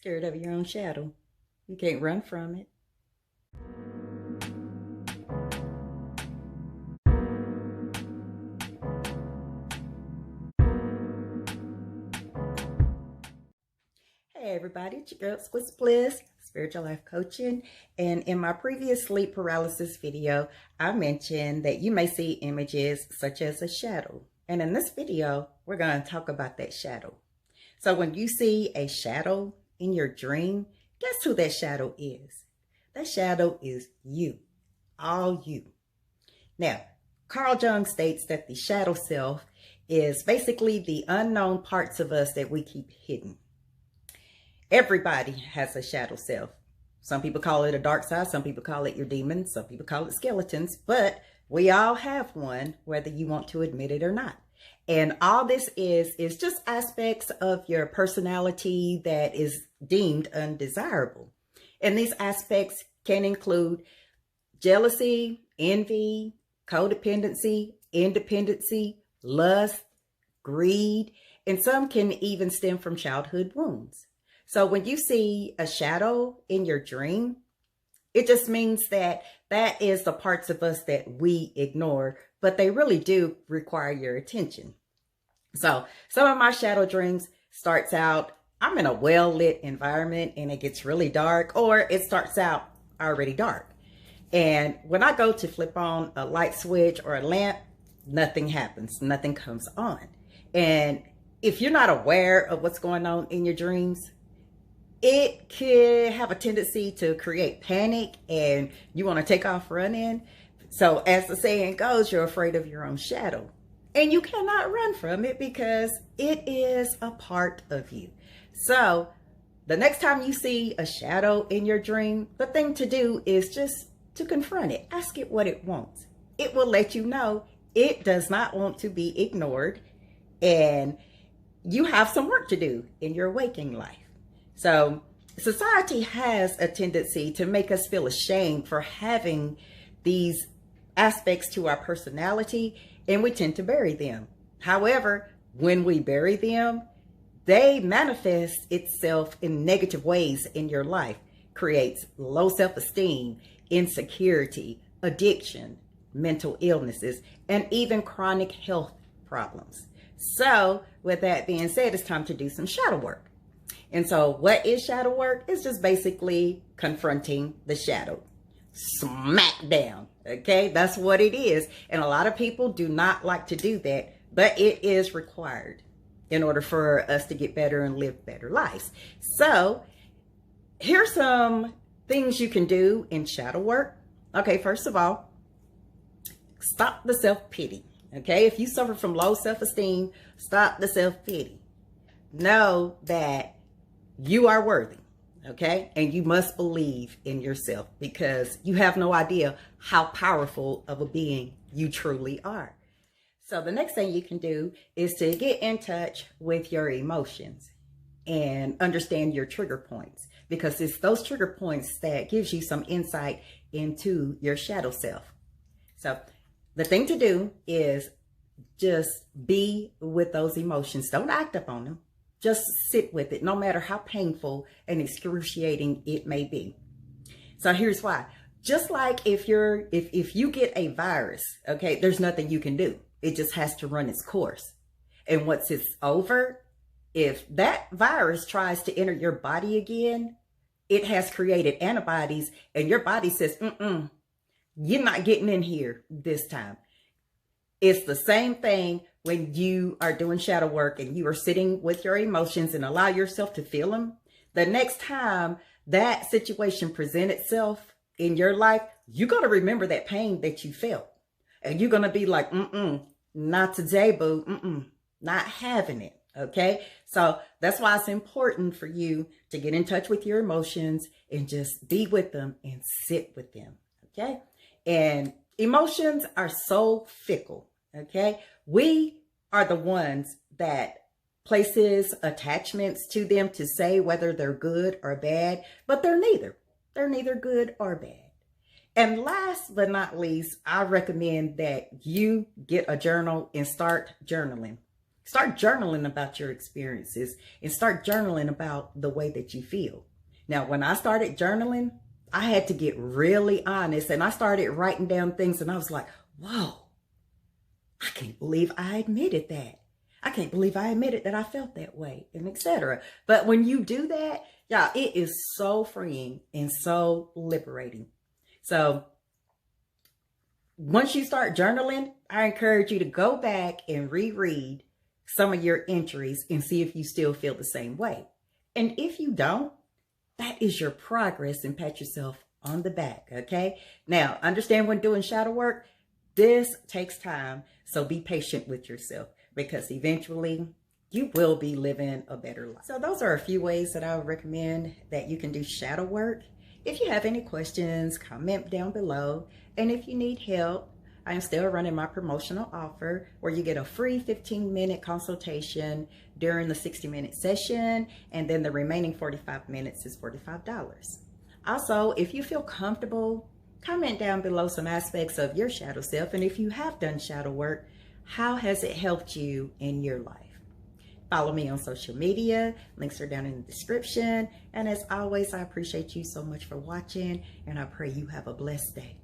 Scared of your own shadow. You can't run from it. Hey everybody, it's your girl Exquisite Bliss, Spiritual Life Coaching. And in my previous sleep paralysis video, I mentioned that you may see images such as a shadow. And in this video, we're going to talk about that shadow. So when you see a shadow in your dream, guess who that shadow is? That shadow is you, all you. Now, Carl Jung states that the shadow self is basically the unknown parts of us that we keep hidden. Everybody has a shadow self. Some people call it a dark side. Some people call it your demons. Some people call it skeletons. But we all have one, whether you want to admit it or not. And all this is just aspects of your personality that is deemed undesirable. And these aspects can include jealousy, envy, codependency, independency, lust, greed, and some can even stem from childhood wounds. So when you see a shadow in your dream, it just means that that is the parts of us that we ignore, but they really do require your attention. So some of my shadow dreams starts out, I'm in a well-lit environment and it gets really dark, or it starts out already dark. And when I go to flip on a light switch or a lamp, nothing happens, nothing comes on. And if you're not aware of what's going on in your dreams, it could have a tendency to create panic and you want to take off running. So as the saying goes, you're afraid of your own shadow. And you cannot run from it because it is a part of you. So the next time you see a shadow in your dream, the thing to do is just to confront it. Ask it what it wants. It will let you know it does not want to be ignored. And you have some work to do in your waking life. So society has a tendency to make us feel ashamed for having these aspects to our personality, and we tend to bury them. However, when we bury them, they manifest itself in negative ways in your life, creates low self-esteem, insecurity, addiction, mental illnesses, and even chronic health problems. So with that being said, it's time to do some shadow work. And so what is shadow work? It's just basically confronting the shadow. Smack down. Okay, that's what it is. And a lot of people do not like to do that, but it is required in order for us to get better and live better lives. So here's some things you can do in shadow work. Okay, first of all, stop the self-pity. Okay, if you suffer from low self-esteem, stop the self-pity. Know that you are worthy, okay? And you must believe in yourself because you have no idea how powerful of a being you truly are. So the next thing you can do is to get in touch with your emotions and understand your trigger points, because it's those trigger points that gives you some insight into your shadow self. So the thing to do is just be with those emotions. Don't act up on them. Just sit with it, no matter how painful and excruciating it may be. So here's why. Just like if you get a virus, okay, there's nothing you can do. It just has to run its course. And once it's over, if that virus tries to enter your body again, it has created antibodies and your body says, you're not getting in here this time. It's the same thing when you are doing shadow work and you are sitting with your emotions and allow yourself to feel them. The next time that situation presents itself in your life, you're going to remember that pain that you felt. And you're going to be like, not today, boo. Not having it. Okay. So that's why it's important for you to get in touch with your emotions and just be with them and sit with them. Okay. And emotions are so fickle. Okay. We are the ones that places attachments to them to say whether they're good or bad, but they're neither. They're neither good or bad. And last but not least, I recommend that you get a journal and start journaling. Start journaling about your experiences and start journaling about the way that you feel. Now, when I started journaling, I had to get really honest, and I started writing down things, and I was like, whoa, I can't believe I admitted that. I can't believe I admitted that I felt that way, and etc. But when you do that, y'all, it is so freeing and so liberating. So once you start journaling, I encourage you to go back and reread some of your entries and see if you still feel the same way. And if you don't, that is your progress, and pat yourself on the back, okay? Now, understand when doing shadow work, this takes time, so be patient with yourself, because eventually you will be living a better life. So those are a few ways that I would recommend that you can do shadow work. If you have any questions, comment down below. And if you need help, I am still running my promotional offer where you get a free 15-minute consultation during the 60-minute session, and then the remaining 45 minutes is $45. Also, if you feel comfortable, comment down below some aspects of your shadow self, and if you have done shadow work, how has it helped you in your life? Follow me on social media. Links are down in the description. And as always, I appreciate you so much for watching, and I pray you have a blessed day.